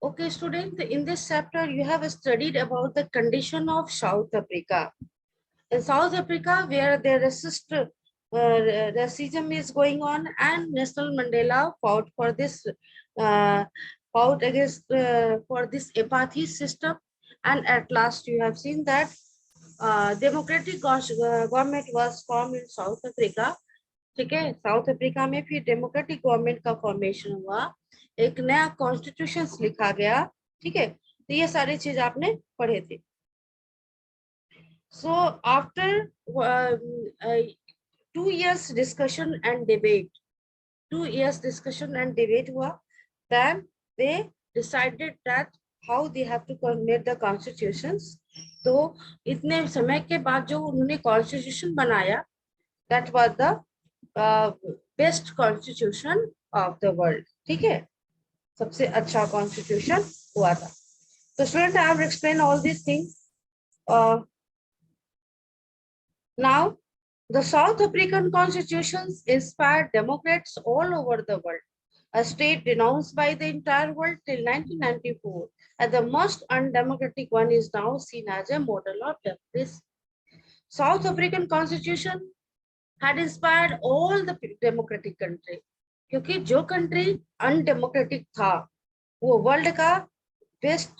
Okay, student, in this chapter, you have studied about the condition of South Africa. In South Africa, where the racism is going on, and Nelson Mandela fought for this, uh, fought against for this apathy system, and at last, you have seen that democratic government was formed in South Africa. ठीक है, south Africa में फिर democratic government का formation हुआ, एक नया constitution लिखा गया। ठीक है, तो ये सारी चीज आपने पढ़े थे। So after 2 years discussion and debate, 2 years discussion and debate हुआ, then they decided that how they have to make the constitutions. तो इतने समय के बाद जो उन्होंने कॉन्स्टिट्यूशन बनाया, that was the best constitution of the world. ठीक है, सबसे अच्छा कॉन्स्टिट्यूशन हुआ था। तो student, I have explain all this things. Now the South African constitutions inspired democrats all over the world, a state denounced by the entire world till 1994, and the most undemocratic one is now seen as a model of democracy. South African constitution had inspired all the democratic country, क्योंकि जो country undemocratic था वो world का best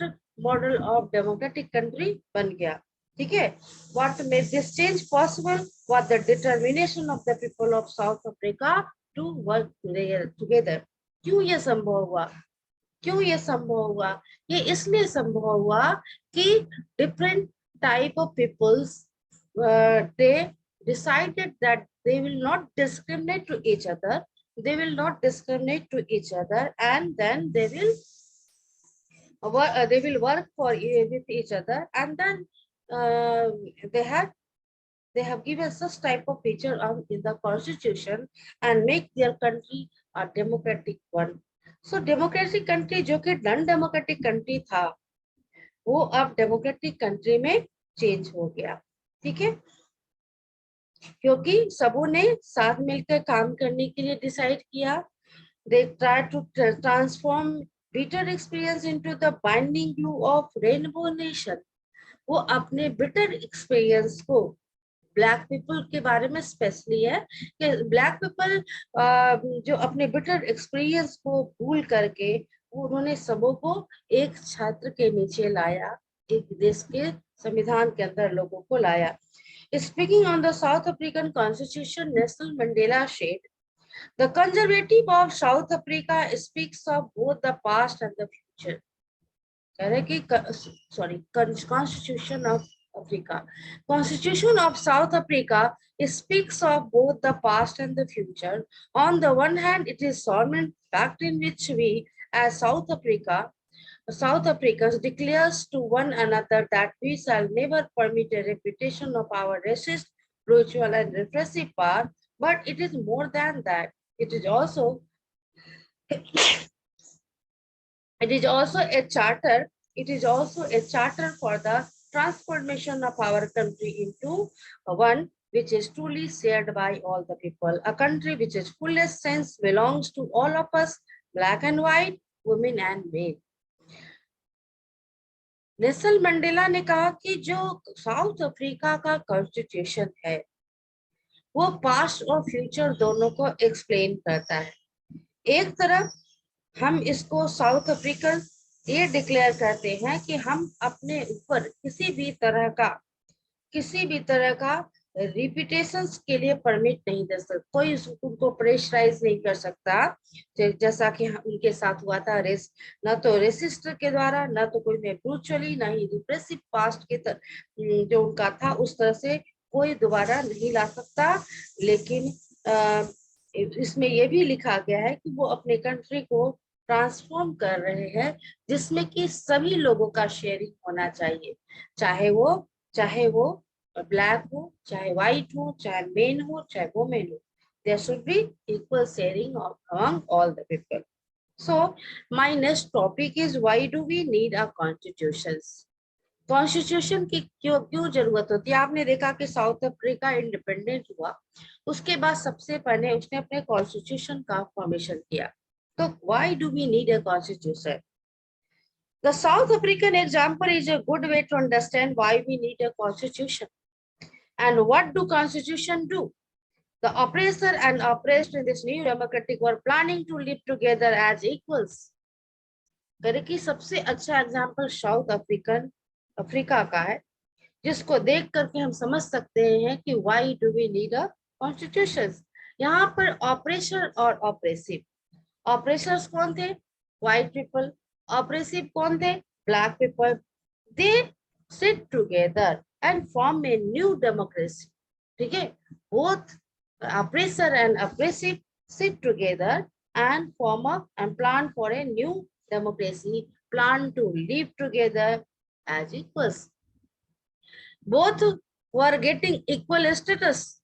model of democratic country बन गया। ठीक है, what made this change possible was the determination of the people of South Africa to work together. क्यों ये संभव हुआ? क्यों ये संभव हुआ? ये इसलिए संभव हुआ कि different type of peoples they decided that they will not discriminate to each other, and then they will work for with each other, and then uh, they have given such type of feature in the constitution and make their country a democratic one. So democratic country जो कि non democratic country था, वो अब democratic country में change हो गया। ठीक है, क्योंकि सबों ने साथ मिलकर काम करने के लिए डिसाइड किया। They try to transform bitter experience into the binding glue of rainbow nation. वो अपने bitter experience को, ब्लैक पीपल के बारे में स्पेशली है कि ब्लैक पीपल जो अपने बिटर एक्सपीरियंस को भूल करके वो उन्होंने सबों को एक छात्र के नीचे लाया, एक देश के संविधान के अंदर लोगों को लाया। Speaking on the South African Constitution, Nelson Mandela said, "The conservative of South Africa speaks of both the past and the future." Constitution of Africa. Constitution of South Africa speaks of both the past and the future. On the one hand, it is solemn fact in which we, as South Africans, declares to one another that we shall never permit a repetition of our racist, brutal, and repressive power. But it is more than that. It is also a charter. It is also a charter for the transformation of our country into one which is truly shared by all the people. A country which is fullest sense belongs to all of us, black and white, women and men. Nelson Mandela ने कहा कि जो south Africa का constitution है वो past और future दोनों को एक्सप्लेन करता है। एक तरफ हम इसको साउथ अफ्रीकन ये डिक्लेयर करते हैं कि हम अपने ऊपर किसी भी तरह का रिपीटेशंस के लिए परमिट नहीं दे सकता, कोई उनको प्रेशराइज नहीं कर सकता, जैसा कि उनके साथ हुआ था रेस, ना तो रेसिस्ट के द्वारा, ना तो कोई में ब्रूचुअली, ना ही रिप्रेसिव पास्ट के जो उनका था उस तरह से कोई दोबारा नहीं ला सकता। लेकिन इसमें यह भी लिखा गया है कि वो अपने कंट्री को ट्रांसफॉर्म कर रहे हैं जिसमें कि सभी लोगों का शेयरिंग होना चाहिए, चाहे वो ब्लैक हो, चाहे व्हाइट हो, चाहे मेन हो, चाहे वुमेन हो। There should be equal sharing among all the people. So my next topic is, why do we need a constitutions? Constitution की क्यों जरूरत होती है? आपने देखा कि साउथ अफ्रीका इंडिपेंडेंट हुआ, उसके बाद सबसे पहले उसने अपने कॉन्स्टिट्यूशन का फॉर्मेशन किया। तो why do we need a constitution? The South African example is a good way to understand why we need a constitution. And what do constitution do? The oppressor and oppressed in this new democratic were planning to live together as equals. करे कि सबसे अच्छा example south Africa का है, जिसको देख करके हम समझ सकते हैं कि why do we need a constitution. यहाँ पर ऑपरेशन और ऑपरेसिव, ऑपरेशर्स कौन थे? White people. ऑपरेसिव कौन थे? Black people. They sit together and form a new democracy. ठीक है, both oppressor and oppressive sit together and form up and plan for a new democracy, plan to live together as equals. Both were getting equal status.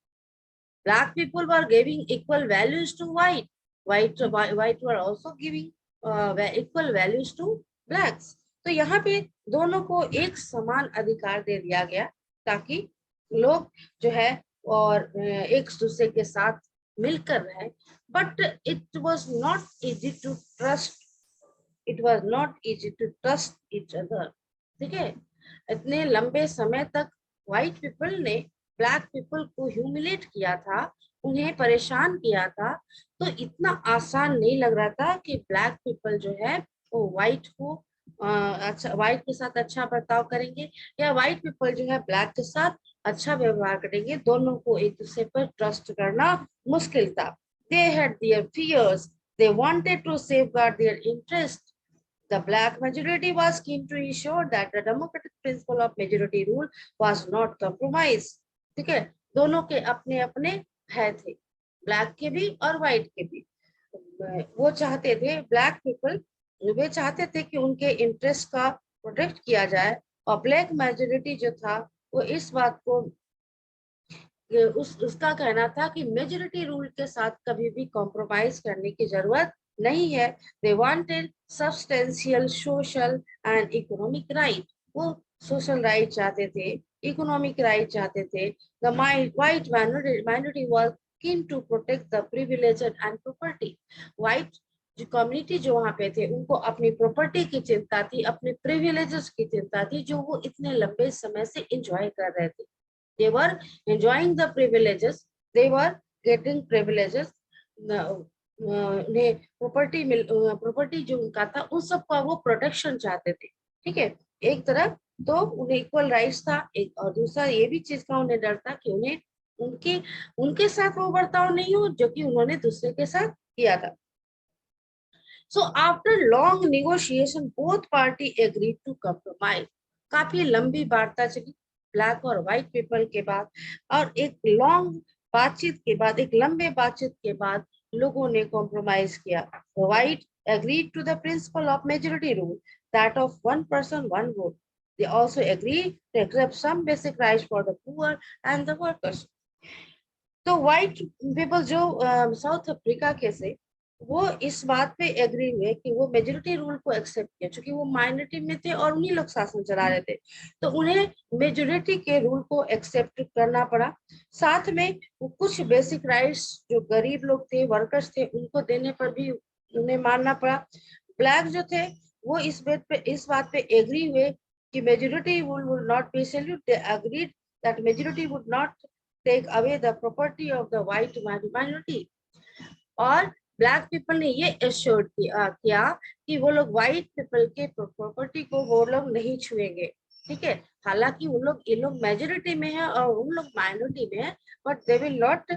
Black people were giving equal values to white. White were also giving equal values to blacks. तो यहाँ पे दोनों को एक समान अधिकार दे दिया गया ताकि लोग जो है और एक दूसरे के साथ मिलकर रहे। But it was not easy to trust, it was not easy to trust each other. ठीक है, इतने लंबे समय तक व्हाइट पीपल ने ब्लैक पीपल को ह्यूमिलेट किया था, उन्हें परेशान किया था, तो इतना आसान नहीं लग रहा था कि ब्लैक पीपल जो है वो व्हाइट को अच्छा, व्हाइट के साथ अच्छा बर्ताव करेंगे या व्हाइट पीपल जो है ब्लैक के साथ अच्छा व्यवहार करेंगे। दोनों को एक दूसरे पर ट्रस्ट करना मुश्किल था। They had their fears, they wanted to safeguard their interest. The black majority was keen to ensure that the democratic principle of majority rule was not compromised. ठीक है, दोनों के अपने अपने भय थे, ब्लैक के भी और व्हाइट के भी। वो चाहते थे, ब्लैक पीपल वे चाहते थे कि उनके इंटरेस्ट का प्रोटेक्ट किया जाए, और ब्लैक मेजोरिटी जो था वो इस बात को उसका कहना था कि मेजोरिटी रूल के साथ कभी भी कॉम्प्रोमाइज करने की जरूरत नहीं है। They wanted substantial social and economic right. वो सोशल राइट चाहते थे, इकोनॉमिक राइट चाहते थे। The white minority was keen to protect the privileged and property. White जो कम्युनिटी जो वहां पे थे उनको अपनी प्रॉपर्टी की चिंता थी, अपने प्रिविलेजेस की चिंता थी, जो वो इतने लंबे समय से एंजॉय कर रहे थे। They were enjoying the privileges, they were getting privileges, उन्हें प्रॉपर्टी जो उनका था उन सब का वो प्रोटेक्शन चाहते थे। ठीक है, एक तरफ तो उन्हें इक्वल राइट्स था, एक और दूसरा ये भी चीज का उन्हें डर था कि उन्हें उनके उनके साथ वो बर्ताव नहीं हो जो कि उन्होंने दूसरे के साथ किया था। So after long negotiation, both party agreed to compromise. काफी लंबी वार्ता चली ब्लैक और व्हाइट पीपल के बाद, और एक लॉन्ग बातचीत के बाद, एक लंबे बातचीत के बाद लोगों ने कॉम्प्रोमाइज किया। White agreed to the principle of majority rule, that of one person, one vote. They also agreed to accept some basic rights for the poor and the workers. तो व्हाइट पीपल जो south Africa के से वो इस बात पे agree हुए कि वो मेजोरिटी रूल को एक्सेप्ट किया, क्योंकि वो माइनॉरिटी में थे और उन्हीं लोग शासन चला रहे थे, तो उन्हें मेजोरिटी के रूल को एक्सेप्ट करना पड़ा। साथ में कुछ बेसिक राइट्स जो गरीब लोग थे, वर्कर्स थे, उनको देने पर भी उन्हें मानना पड़ा। ब्लैक जो थे वो इस बात पे एग्री हुए कि majority rule will not be salute. They agreed that majority would not take away the property of the white minority। और ब्लैक पीपल ने ये एश्योर्ड किया कि वो लोग व्हाइट पीपल के प्रॉपर्टी को वो लोग नहीं छुएंगे। ठीक है, हालांकि ये लोग मेजोरिटी में है और उन लोग माइनॉरिटी में है, but they will not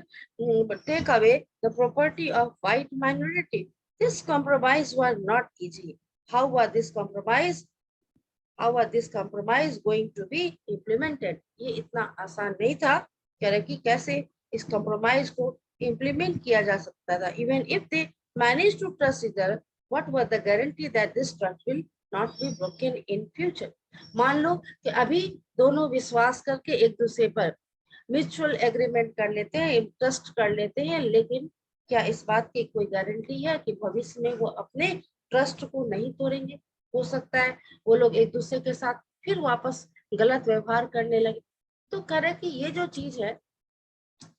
take away the property of white minority. This compromise was not easy. How was this compromise? How was this compromise going to be implemented? ये इतना आसान नहीं था कि कैसे इस compromise को implement किया जा सकता था। Even if they managed to trust each other, what was the guarantee that this trust will not be broken in future? मान लो कि अभी दोनों विश्वास करके एक दूसरे पर म्यूचुअल एग्रीमेंट कर लेते हैं, ट्रस्ट कर लेते हैं, लेकिन क्या इस बात की कोई गारंटी है कि भविष्य में वो अपने ट्रस्ट को नहीं तोड़ेंगे? हो सकता है वो लोग एक दूसरे के साथ फिर वापस गलत व्यवहार करने लगे। तो कह रहे कि ये जो चीज है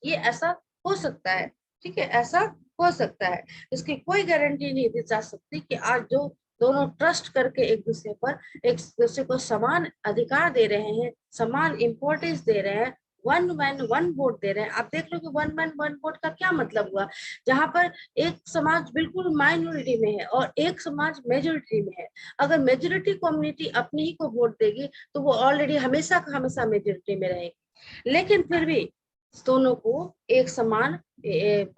ये ऐसा हो सकता है। ठीक है, ऐसा हो सकता है, इसकी कोई गारंटी नहीं दी जा सकती कि आज जो दोनों ट्रस्ट करके एक दूसरे को समान अधिकार दे रहे हैं, समान इंपॉर्टेंस दे रहे हैं, वन मैन वन वोट दे रहे हैं। आप देख लो कि वन मैन वन वोट का क्या मतलब हुआ, जहां पर एक समाज बिल्कुल माइनॉरिटी में है और एक समाज मेजोरिटी में है। अगर मेजोरिटी कम्युनिटी अपनी ही को वोट देगी तो वो ऑलरेडी हमेशा का हमेशा मेजोरिटी में रहेगी, लेकिन फिर भी दोनों को एक समान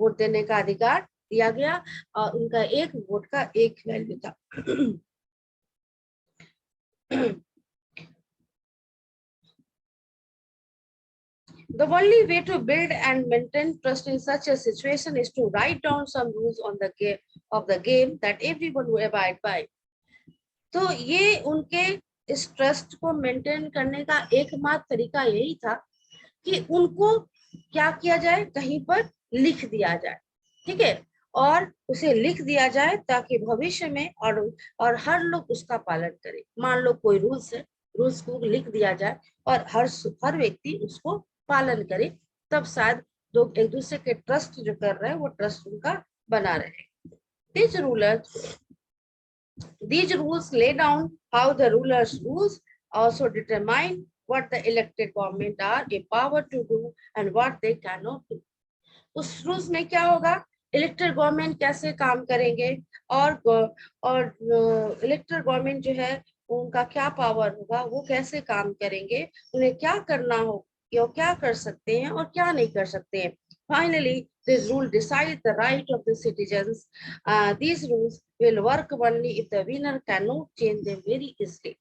वोट देने का अधिकार दिया गया और उनका एक वोट का एक वैल्यू था। The only way to build and maintain trust in such a situation is to write down some rules on the game that everyone will abide by. तो ये उनके इस ट्रस्ट को मेंटेन करने का एकमात्र तरीका यही था कि उनको क्या किया जाए, कहीं पर लिख दिया जाए, ठीक है, और उसे लिख दिया जाए ताकि भविष्य में और हर लोग उसका पालन करे। मान लो कोई रूल्स है, रूल्स को लिख दिया जाए और हर व्यक्ति उसको पालन करे, तब शायद लोग एक दूसरे के ट्रस्ट जो कर रहे हैं वो ट्रस्ट उनका बना रहे। These rules lay down how the rulers' rules also determine what the elected government are empowered to do and what they cannot do. उस रूल्स में क्या होगा, इलेक्टेड गवर्नमेंट कैसे काम करेंगे और इलेक्टेड गवर्नमेंट जो है उनका क्या पावर होगा, वो कैसे काम करेंगे, उन्हें क्या करना हो, या क्या कर सकते हैं और क्या नहीं कर सकते हैं। Finally, this rule decides the right of the citizens. These rules will work only if the winner cannot change them very easily.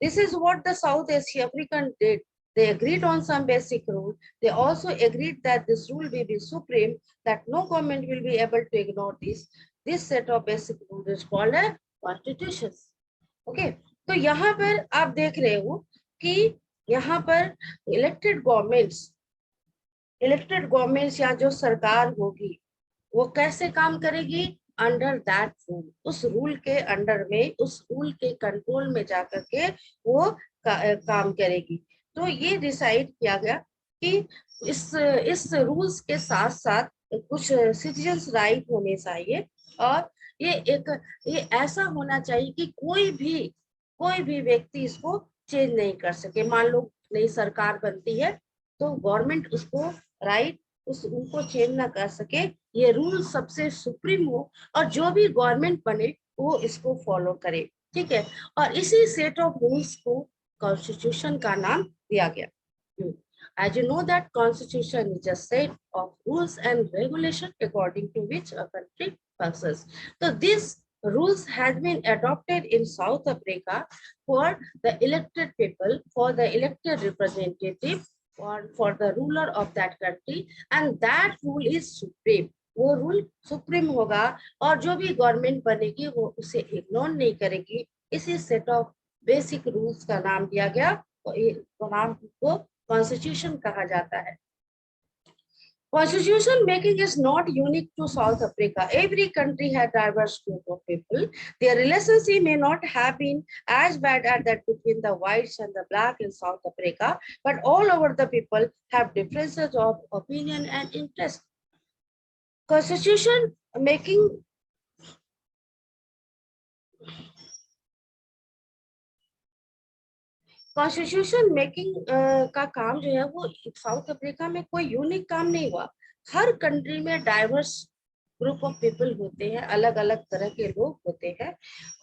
This is what the South African did. They agreed on some basic rule. They also agreed that this rule will be supreme, that no government will be able to ignore this. This set of basic rules is called a constitution. Okay. तो यहाँ पर आप देख रहे हो कि यहाँ पर इलेक्टेड गवर्नमेंट्स या जो सरकार होगी वो कैसे काम करेगी, अंडर दैट रूल, उस रूल के अंडर में, उस रूल के कंट्रोल में जाकर के वो काम करेगी। तो ये डिसाइड किया गया कि इस रूल्स के साथ साथ कुछ सिटीजन्स राइट होने चाहिए और ये ऐसा होना चाहिए कि कोई भी व्यक्ति इसको चेंज नहीं कर सके। मान लो नई सरकार बनती है तो गवर्नमेंट उसको उनको चेंज ना कर सके, ये रूल सबसे सुप्रीम हो और जो भी गवर्नमेंट बने वो इसको फॉलो करे, ठीक है। और इसी सेट ऑफ रूल्स को कॉन्स्टिट्यूशन का नाम दिया गया। As you know that constitution is a set of rules and regulation according to which a country functions. So these rules has been adopted in South Africa for the elected people, for the elected representative, for the ruler of that country, and that rule is supreme. वो rule supreme होगा और जो भी government बनेगी वो उसे ignore नहीं करेगी। इसी सेट ऑफ बेसिक रूल्स का नाम दिया गया और नाम को कॉन्स्टिट्यूशन कहा जाता है। Constitution making is not unique to South Africa. Every country had diverse group of people. Their relationship may not have been as bad as that between the whites and the black in South Africa, but all over the people have differences of opinion and interest. Constitution making का काम जो है वो south Africa में कोई unique काम नहीं हुआ। हर कंट्री में डाइवर्स ग्रुप ऑफ पीपल होते हैं, अलग अलग तरह के लोग होते हैं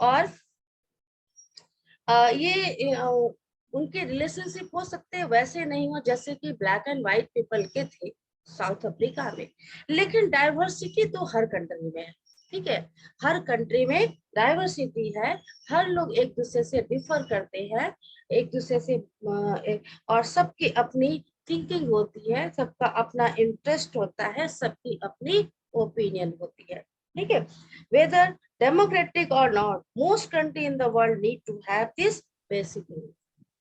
और ये उनके रिलेशनशिप हो सकते हैं वैसे नहीं हो जैसे कि ब्लैक एंड व्हाइट पीपल के थे साउथ अफ्रीका में, लेकिन डाइवर्सिटी तो हर कंट्री में है, ठीक है। हर कंट्री में डाइवर्सिटी है, हर लोग एक दूसरे से डिफर करते हैं, एक दूसरे से और सबकी अपनी थिंकिंग होती है, सबका अपना इंटरेस्ट होता है, सबकी अपनी ओपिनियन होती है, ठीक है। Whether democratic or not, most country in the world need to have this basic rule.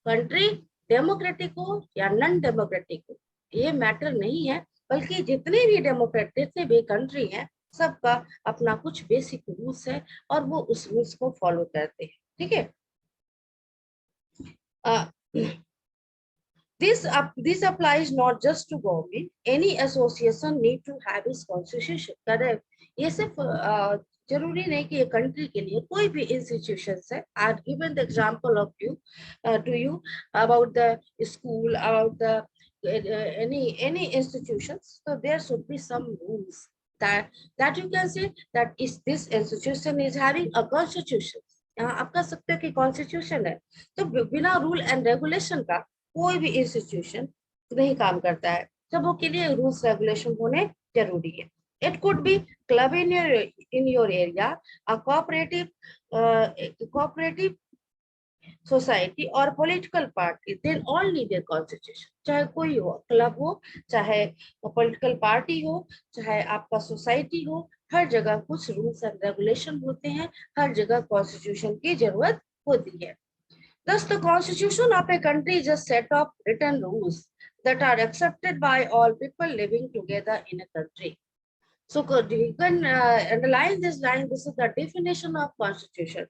Country democratic हो या नॉन डेमोक्रेटिक हो ये मैटर नहीं है, बल्कि जितने भी डेमोक्रेटिक भी कंट्री हैं सबका अपना कुछ बेसिक रूल्स है और वो उस रूल्स को फॉलो करते हैं, ठीक है। This applies not just to government. Any association need to have its constitution. Correct. ये सिर्फ जरूरी नहीं कि ये कंट्री के लिए, कोई भी इंस्टीट्यूशंस है। I given the example of you to you about the school, about the any institutions. So there should be some rules that you can say that is this institution is having a constitution. यहाँ आप कह सकते हो कि constitution है, तो बिना rule and regulation का कोई भी इंस्टीट्यूशन नहीं काम करता है। सबों के लिए रूल्स रेगुलेशन होने जरूरी है। It could be club in your area, a cooperative society और political party, then all need a constitution. चाहे कोई हो, क्लब हो, चाहे पॉलिटिकल पार्टी हो, चाहे आपका सोसाइटी हो, हर जगह कुछ रूल्स एंड रेगुलेशन होते हैं, हर जगह कॉन्स्टिट्यूशन की जरूरत होती है। Thus, the constitution of a country is a set of written rules that are accepted by all people living together in a country. So you can underline this line. This is the definition of constitution.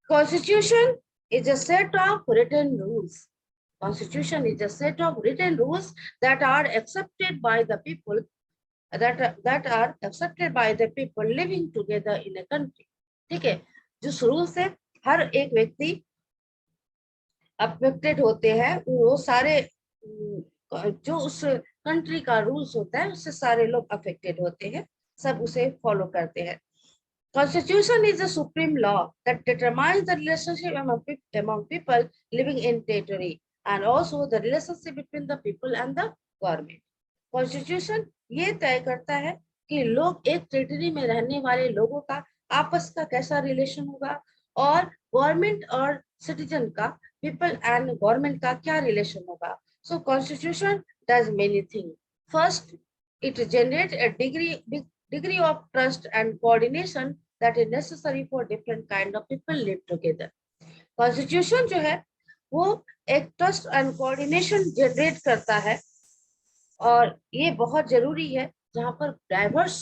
Constitution is a set of written rules. Constitution is a set of written rules that are accepted by the people, that are accepted by the people living together in a country. ठीक है, जिस rule से हर एक व्यक्ति affected होते हैं, वो सारे जो उस कंट्री का रूल्स होता है उससे सारे लोग अफेक्टेड होते हैं, सब उसे फॉलो करते हैं। Constitution is the supreme law that determines the relationship among people living in territory and also the relationship between the people and the government. Constitution ये तय करता है कि लोग एक टेरिटरी में रहने वाले लोगों का आपस का कैसा रिलेशन होगा और गवर्नमेंट और सिटीजन का, पीपल एंड गवर्नमेंट का क्या रिलेशन होगा। So Constitution does many things. First, it generates a degree of trust and coordination that is necessary for different kind of people live together. Constitution जो है वो एक trust and coordination generate करता है और ये बहुत जरूरी है जहाँ पर डाइवर्स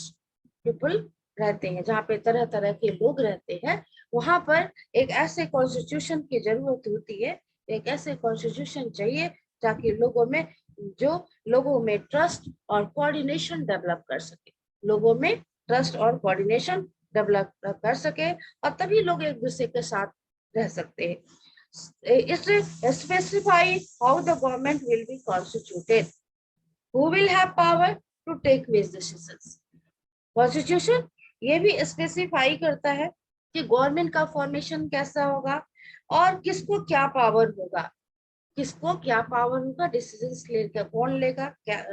पीपल रहते हैं, जहाँ पे तरह तरह के लोग रहते हैं, वहां पर एक ऐसे कॉन्स्टिट्यूशन की जरूरत होती है, एक ऐसे कॉन्स्टिट्यूशन चाहिए ताकि लोगों में ट्रस्ट और कोऑर्डिनेशन डेवलप कर सके, लोगों में ट्रस्ट और कोऑर्डिनेशन डेवलप कर सके और तभी लोग एक दूसरे के साथ रह सकते हैं। It specifies how the government will be constituted, who will have power to take which decisions. Constitution ये भी स्पेसिफाई करता है कि गवर्नमेंट का फॉर्मेशन कैसा होगा और किसको क्या पावर होगा, डिसीजंस लेकर कौन लेगा, क्या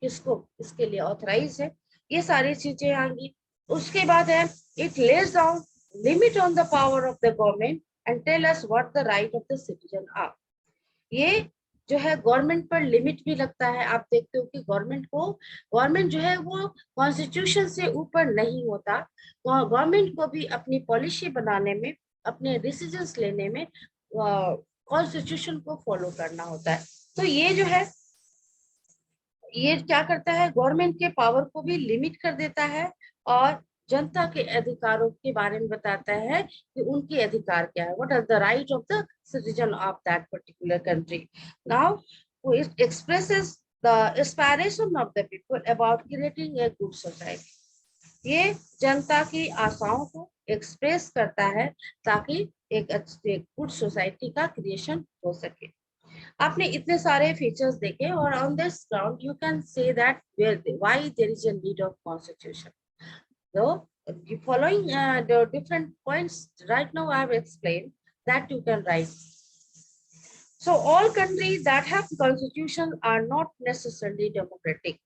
किसको इसके लिए ऑथराइज है, ये सारी चीजें आएंगी। उसके बाद है it lays down limit on the power of the government and tell us what the right of the citizen are. ये जो है गवर्नमेंट पर लिमिट भी लगता है। आप देखते हो कि गवर्नमेंट जो है वो कॉन्स्टिट्यूशन से ऊपर नहीं होता, गवर्नमेंट को भी अपनी पॉलिसी बनाने में, अपने डिसीजंस लेने में कॉन्स्टिट्यूशन को फॉलो करना होता है। तो ये जो है ये क्या करता है, गवर्नमेंट के पावर को भी लिमिट कर देता है और जनता के अधिकारों के बारे में बताता है कि उनके अधिकार क्या है, what are the right of the citizen of that particular country. Now it expresses the aspiration of the people about creating a good society. ये जनता की आशाओं को एक्सप्रेस करता है ताकि एक अच्छी गुड सोसाइटी का क्रिएशन हो सके। आपने इतने सारे फीचर्स देखे और on this ground you can say that why there is a need of constitution. So the following the different points right now I have explained that you can write. So all countries that have constitution are not necessarily democratic,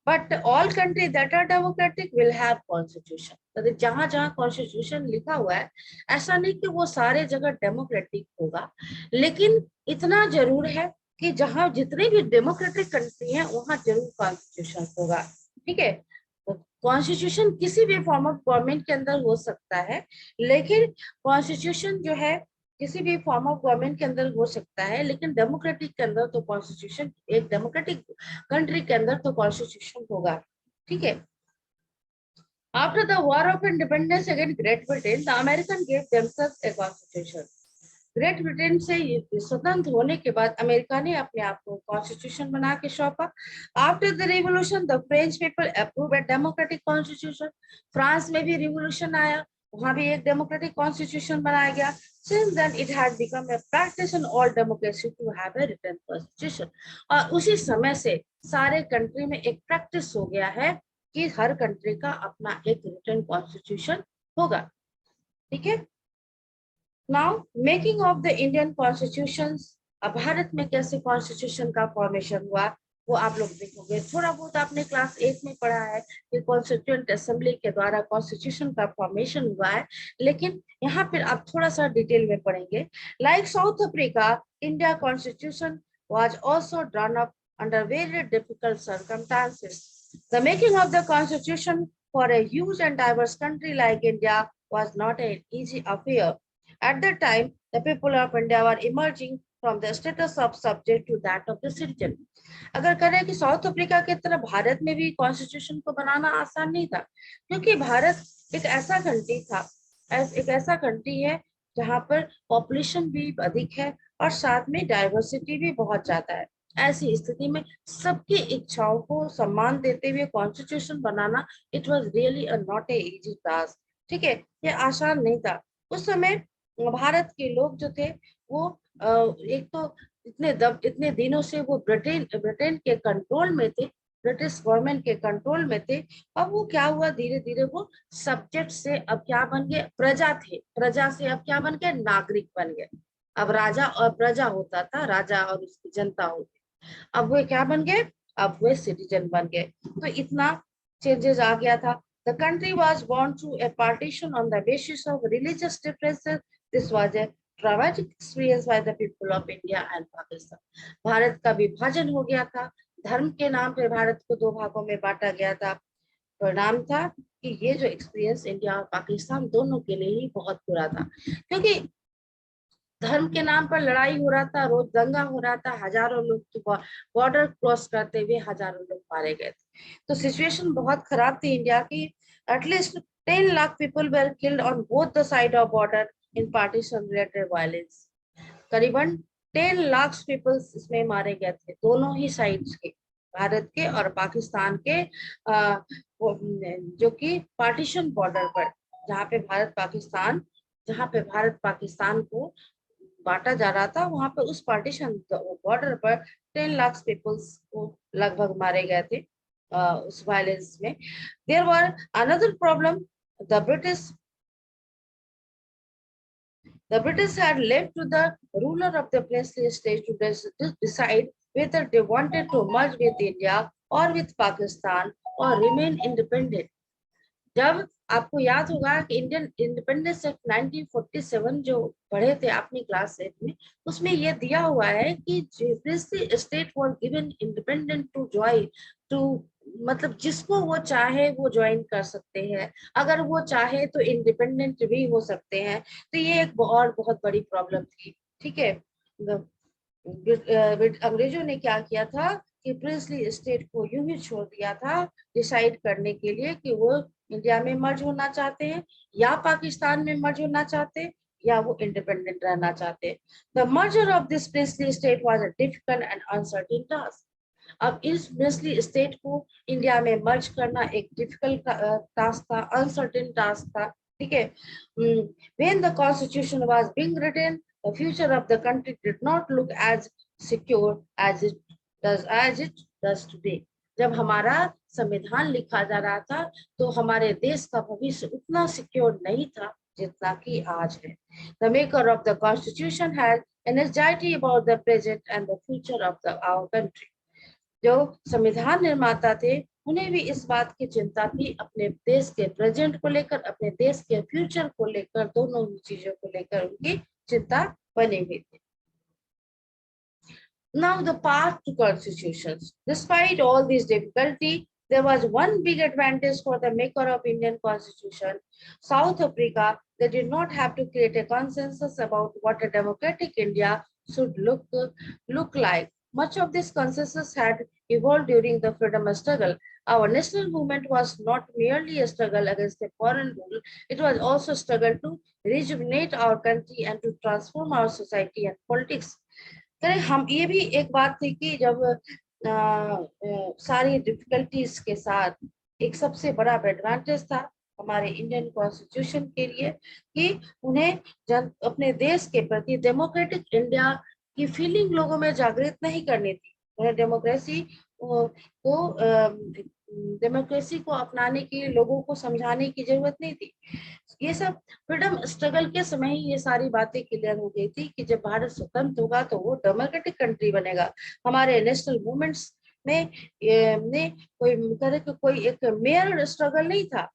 but all countries that are democratic will have constitution. तो जहाँ जहाँ constitution लिखा हुआ है ऐसा नहीं कि वो सारे जगह डेमोक्रेटिक होगा, लेकिन इतना जरूर है कि जहाँ जितने भी डेमोक्रेटिक कंट्री हैं वहाँ जरूर कॉन्स्टिट्यूशन होगा। ठीक है, कॉन्स्टिट्यूशन किसी भी फॉर्म ऑफ गवर्नमेंट के अंदर हो सकता है, लेकिन कॉन्स्टिट्यूशन जो है किसी भी फॉर्म ऑफ गवर्नमेंट के अंदर हो सकता है, लेकिन डेमोक्रेटिक के अंदर तो कॉन्स्टिट्यूशन, एक डेमोक्रेटिक कंट्री के अंदर तो कॉन्स्टिट्यूशन होगा। ठीक है, after the war of independence against great Britain the American gave themselves a constitution. Great Britain से स्वतंत्र होने के बाद अमेरिका ने अपने आप को कॉन्स्टिट्यूशन बना के सौंपा। After the revolution the French people approve a democratic constitution. France में भी रिवोल्यूशन आया, वहां भी एक डेमोक्रेटिक कॉन्स्टिट्यूशन बनाया गया। Since then it had become a practice in all democracy to have a written constitution. और उसी समय से सारे कंट्री में एक प्रैक्टिस हो गया है कि हर कंट्री का अपना एक रिटन कॉन्स्टिट्यूशन होगा। ठीक है। Now making of the Indian constitution. अब भारत में कैसे कॉन्स्टिट्यूशन का फॉर्मेशन हुआ वो आप लोग देखोगे। थोड़ा बहुत आपने क्लास 8 में पढ़ा है कि कॉन्स्टिट्यूएंट असेंबली के द्वारा कॉन्स्टिट्यूशन का फॉर्मेशन हुआ है, लेकिन यहाँ पर आप थोड़ा सा डिटेल में पढ़ेंगे। Like south Africa, India constitution was also drawn up under very difficult circumstances. The making of the constitution for a huge and diverse country like India was not an easy affair. At that time, the people of India were emerging from the status of subject to that of the citizen. अगर करें कि south Africa की तरह भारत में भी constitution को बनाना आसान नहीं था, क्योंकि भारत एक ऐसा कंट्री था, एक ऐसा कंट्री है जहाँ पर पॉपुलेशन भी अधिक है और साथ में डाइवर्सिटी भी बहुत ज्यादा है। ऐसी स्थिति में सबकी इच्छाओं को सम्मान देते हुए constitution banana it was really not a easy task. ठीक है, ये आसान नहीं था। उस समय भारत के लोग जो थे वो एक तो इतने दिनों से वो ब्रिटेन के कंट्रोल में थे, ब्रिटिश गवर्नमेंट के कंट्रोल में थे। अब वो क्या हुआ, धीरे धीरे वो सब्जेक्ट से अब क्या बन गए, प्रजा थे, प्रजा से अब क्या बन गए, नागरिक बन गए। अब राजा और प्रजा होता था, राजा और उसकी जनता होती, अब वे क्या बन गए, अब वे सिटीजन बन गए। तो इतना चेंजेस आ गया था। The country was born through a partition on the basis of religious differences. This was a traumatic experience by the people of India and Pakistan. Bharat का विभाजन हो गया था, धर्म के नाम पे भारत को दो भागों में बांटा गया था। परिणाम था कि ये जो एक्सपीरियंस इंडिया और पाकिस्तान दोनों के लिए ही बहुत बुरा था, क्योंकि धर्म के नाम पर लड़ाई हो रहा था, रोज दंगा हो रहा था, हजारों लोग बॉर्डर क्रॉस करते हुए हजारों लोग मारे गए थे। तो सिचुएशन बहुत खराब थी इंडिया की। At least 10 lakh people where killed on both the side of border in partition related violence. करीबन 10 लाख पीपल इसमें मारे गए थे, दोनों ही साइड्स के, भारत के और पाकिस्तान के, जो कि पार्टीशन बॉर्डर पर, जहाँ पे भारत पाकिस्तान को बांटा जा रहा था, वहां पर उस पार्टीशन बॉर्डर पर 10 लाख पीपल्स को लगभग मारे गए थे उस वायलेंस में। There were another problem, the British had left to the ruler of the princely state to decide whether they wanted to merge with India or with Pakistan or remain independent. जब आपको याद होगा कि Indian independence act 1947 जो पढ़े थे आपने class 8 में, उसमें ये दिया हुआ है कि princely state was given independent to join to, मतलब जिसको वो चाहे वो ज्वाइन कर सकते हैं, अगर वो चाहे तो इंडिपेंडेंट भी हो सकते हैं। तो ये एक और बहुत बड़ी प्रॉब्लम थी। ठीक है, अंग्रेजों ने क्या किया था कि प्रिंसली स्टेट को यूं ही छोड़ दिया था डिसाइड करने के लिए कि वो इंडिया में मर्ज होना चाहते हैं या पाकिस्तान में मर्ज होना चाहते हैं या वो इंडिपेंडेंट रहना चाहते हैं। The merger of this princely state was a difficult and uncertain task. अब इस प्रिंसली स्टेट को इंडिया में मर्ज करना एक डिफिकल्ट टास्क था, अनसर्टेन टास्क था। ठीक है, when the constitution was being written, the future of the country did not look as secure as it does today. जब हमारा संविधान लिखा जा रहा था तो हमारे देश का भविष्य उतना सिक्योर नहीं था जितना कि आज है। The maker of the constitution had anxiety about the present and the future of our country. जो संविधान निर्माता थे उन्हें भी इस बात की चिंता थी, अपने देश के प्रेजेंट को लेकर, अपने देश के फ्यूचर को लेकर, दोनों ही चीजों को लेकर उनकी चिंता बनी हुई थी। Now the path to constitutions. Despite all these difficulty, there was one big advantage for the maker of Indian constitution, South Africa. They did not have to create a consensus about what a democratic India should look like. Much of this consensus had evolved during the freedom struggle. Our national movement was not merely a struggle against a foreign rule, it was also a struggle to rejuvenate our country and to transform our society and politics. करें हम ये भी एक बात थी कि जब सारी डिफिकल्टीज के साथ एक सबसे बड़ा एडवांटेज था हमारे इंडियन कॉन्स्टिट्यूशन के लिए कि उन्हें अपने देश के प्रति डेमोक्रेटिक इंडिया की फीलिंग लोगों में जागृत नहीं करनी थी। उन्हें डेमोक्रेसी को अपनाने की लोगों को समझाने की जरूरत नहीं थी। ये सब फ्रीडम स्ट्रगल के समय ही ये सारी बातें क्लियर हो गई थी कि जब भारत स्वतंत्र होगा तो वो डेमोक्रेटिक कंट्री बनेगा। हमारे नेशनल मूवमेंट्स में ने कोई एक मेयर स्ट्रगल नहीं था,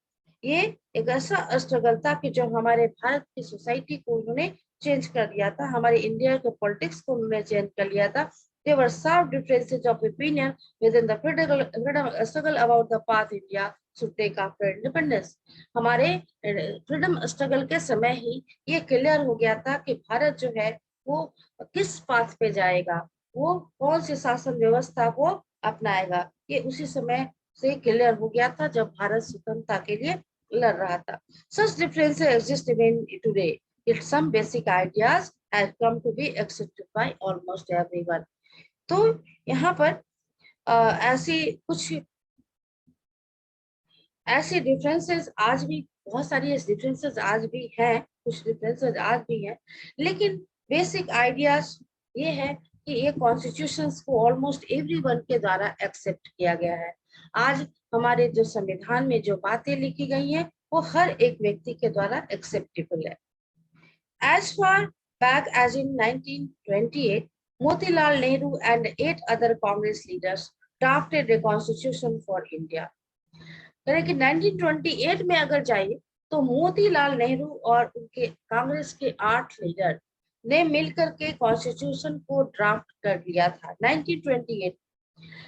ये एक ऐसा स्ट्रगल था कि जो हमारे भारत की सोसाइटी को उन्होंने चेंज कर दिया था, हमारे इंडिया के पॉलिटिक्स को उन्होंने चेंज कर लिया था। There were sharp differences of opinion within the freedom struggle about the path India should take after independence. हमारे फ्रीडम स्ट्रगल के समय ही ये क्लियर हो गया था कि भारत जो है वो किस पाथ पे जाएगा, वो कौन सी शासन व्यवस्था को अपनाएगा, ये उसी समय से क्लियर हो गया था जब भारत स्वतंत्रता के लिए लड़ रहा था। Such differences exist even today. Yet some basic ideas have come to be accepted by almost everyone. तो यहाँ पर ऐसी डिफरेंसेस आज भी, बहुत सारी डिफरेंसेस आज भी हैं, कुछ डिफरेंसेस आज भी हैं, लेकिन बेसिक आइडियाज ये है कि ये कॉन्स्टिट्यूशंस को ऑलमोस्ट एवरीवन के द्वारा एक्सेप्ट किया गया है। आज हमारे जो संविधान में जो बातें लिखी गई हैं वो हर एक व्यक्ति के द्वारा एक्सेप्टेबल है। As far back as in 1928, Motilal Nehru and 8 other Congress leaders drafted a constitution for India. यानी कि 1928 में अगर जाइए तो मोतीलाल नेहरू और उनके कांग्रेस के 8 लीडर ने मिलकर के कॉन्स्टिट्यूशन को ड्राफ्ट कर लिया था 1928।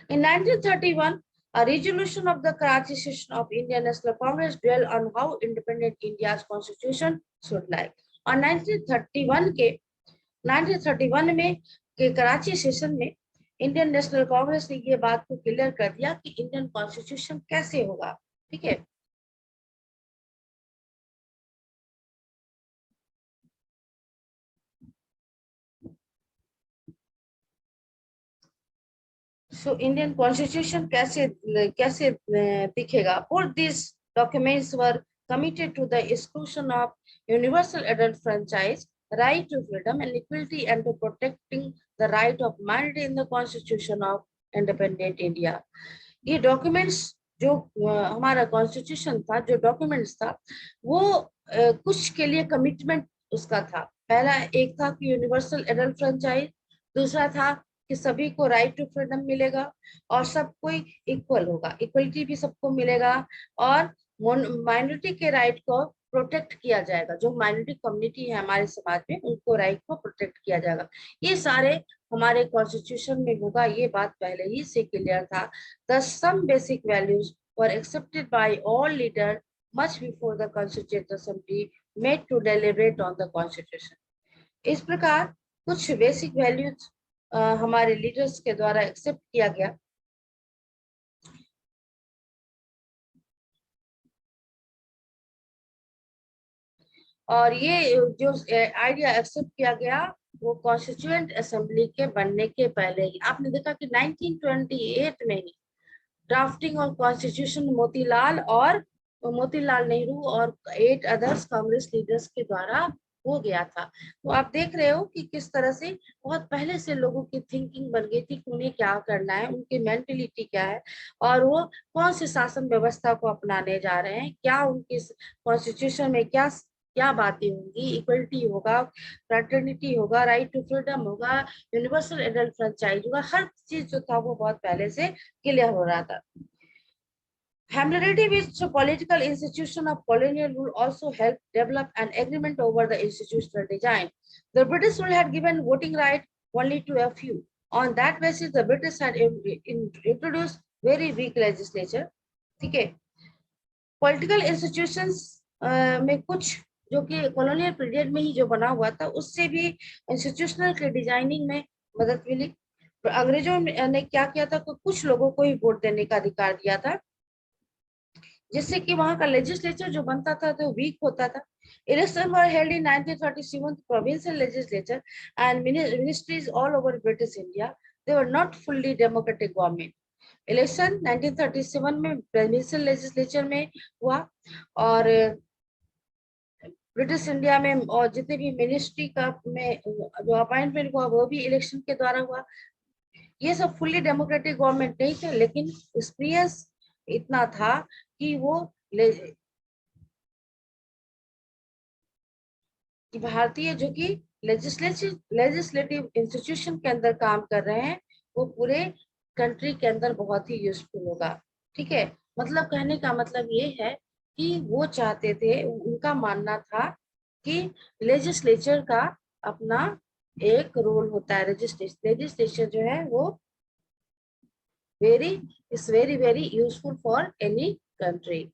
In 1931, a resolution of the Karachi session of Indian National Congress dwelt on how independent India's constitution should lie. और 1931 में के कराची सेशन में इंडियन नेशनल कांग्रेस ने ये बात को क्लियर कर दिया कि इंडियन कॉन्स्टिट्यूशन कैसे होगा। ठीक है, सो इंडियन कॉन्स्टिट्यूशन कैसे कैसे दिखेगा। Both these documents were committed to the exclusion of universal adult franchise, right to freedom and equality, and to protecting the right of minority in the constitution of independent India. ये documents जो हमारा constitution था, जो documents था वो कुछ के लिए कमिटमेंट उसका था। पहला एक था कि यूनिवर्सल एडल्ट फ्रेंचाइज, दूसरा था कि सभी को राइट टू फ्रीडम मिलेगा और सब कोई इक्वल होगा, इक्वलिटी भी सबको मिलेगा, और माइनॉरिटी के राइट को प्रोटेक्ट किया जाएगा। जो माइनॉरिटी कम्युनिटी है हमारे समाज में उनको राइट को प्रोटेक्ट किया जाएगा। ये सारे हमारे कॉन्स्टिट्यूशन में होगा, ये बात पहले ही से क्लियर था। The some basic values were accepted by all leaders much before the Constituent Assembly met to deliberate on the Constitution. इस प्रकार कुछ बेसिक वैल्यूज हमारे लीडर्स के द्वारा एक्सेप्ट किया गया। और ये जो आइडिया एक्सेप्ट किया गया वो कॉन्स्टिट्यूएंट असेंबली के बनने के पहले ही। आपने देखा कि 1928 में ही drafting of constitution Motilal Nehru और 8 अदर्स कांग्रेस लीडर्स के द्वारा हो गया था। तो आप देख रहे हो कि किस तरह से बहुत पहले से लोगों की थिंकिंग बन गई थी कि उन्हें क्या करना है, उनकी मेंटलिटी क्या है और वो कौन सी शासन व्यवस्था को अपनाने जा रहे हैं, क्या उनके कॉन्स्टिट्यूशन में क्या क्या बातें होंगी, इक्वलिटी होगा, फ्रेटर्निटी होगा, राइट टू फ्रीडम होगा, यूनिवर्सल एडल्ट फ्रेंचाइज होगा, हर चीज जो था वो बहुत पहले से क्लियर हो रहा था। Familiarity with the political institution of colonial rule also helped develop an agreement over the institutional design. The British rule had given voting right only to a few. On that basis, the British had introduced very weak legislature. ठीक है, political institutions में कुछ जो कि colonial period में ही जो बना हुआ था उससे भी इंस्टीट्यूशनल के डिजाइनिंग में मदद मिली। अंग्रेजों ने क्या किया था, कुछ लोगों को ही वोट देने का अधिकार दिया था, जिससे कि वहां का लेजिस्लेचर जो बनता था तो वीक होता था। Election were held in 1937, provincial legislature and ministries all over British India, they were not fully democratic government. Election 1937 में प्रोविंशियल लेजिस्लेचर में हुआ, और ब्रिटिश इंडिया में और जितने भी मिनिस्ट्री का में जो अपॉइंटमेंट हुआ वो भी इलेक्शन के द्वारा हुआ। ये सब फुल्ली डेमोक्रेटिक गवर्नमेंट नहीं थे, लेकिन एक्सपीरियंस इतना था कि वो कि भारतीय जो कि लेजिस्लेटिव इंस्टीट्यूशन के अंदर काम कर रहे हैं, वो पूरे कंट्री के अंदर बहुत ही यूजफुल होगा। ठीक है, मतलब कहने का मतलब ये है कि वो चाहते थे, उनका मानना था कि लेजिस्लेचर का अपना एक रोल होता है। लेजिस्लेचर जो है वो very is very very useful for any country.